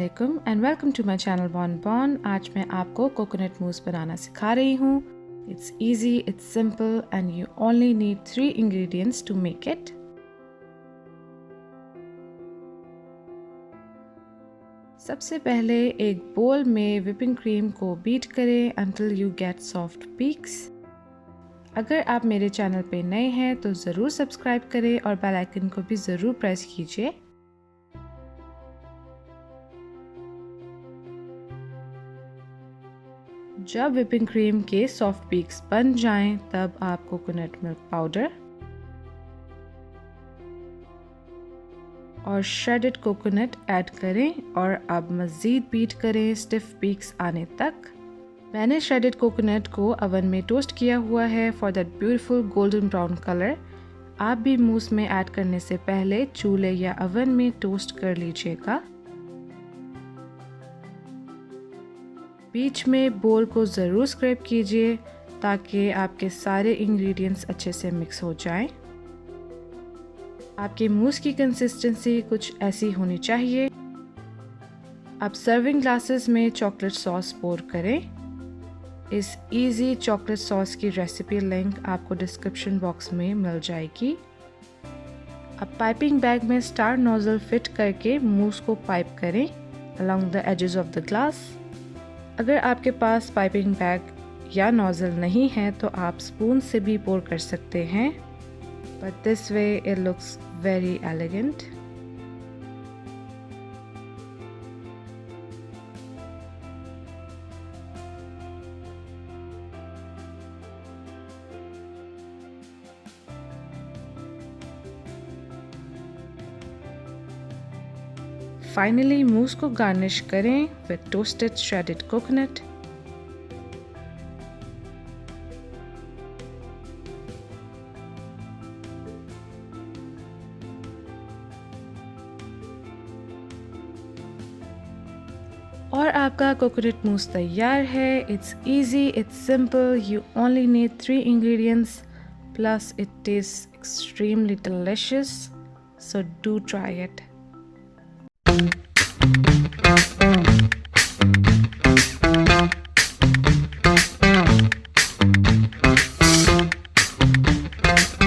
अस्सलामुअलैकुम and welcome to my channel bon bon. आज मैं आपको कोकोनट मूस बनाना सिखा रही हूँ। It's easy, it's simple and you only need 3 ingredients to make it. सबसे पहले एक बोल में व्हिपिंग क्रीम को बीट करें until you get soft peaks। अगर आप मेरे चैनल पे नए हैं तो ज़रूर सब्सक्राइब करें और बेल आइकन को भी ज़रूर प्रेस कीजिए। जब व्हिपिंग क्रीम के सॉफ्ट पीक्स बन जाएं, तब आप कोकोनट मिल्क पाउडर और श्रेडेड कोकोनट ऐड करें और अब मज़ीद बीट करें स्टिफ पीक्स आने तक। मैंने श्रेडेड कोकोनट को ओवन में टोस्ट किया हुआ है for that beautiful golden brown colour. आप भी मूस में ऐड करने से पहले चूल्हे या ओवन में टोस्ट कर लीजिएगा। बीच में बोल को ज़रूर स्क्रैप कीजिए ताकि आपके सारे इंग्रेडिएंट्स अच्छे से मिक्स हो जाएं। आपके मूस की कंसिस्टेंसी कुछ ऐसी होनी चाहिए। अब सर्विंग ग्लासेस में चॉकलेट सॉस पोर करें। इस इजी चॉकलेट सॉस की रेसिपी लिंक आपको डिस्क्रिप्शन बॉक्स में मिल जाएगी। अब पाइपिंग बैग में स्टार नोजल फिट करके मूस को पाइप करें along the edges of the glass. अगर आपके पास पाइपिंग बैग या नोजल नहीं है तो आप स्पून से भी पोर कर सकते हैं, but this way it looks very elegant. Finally mousse को गार्निश करें विद टोस्टेड श्रेडेड कोकोनट। और आपका कोकोनट मूस तैयार है। It's easy, it's simple, you only need 3 ingredients plus it tastes extremely delicious, so do try it.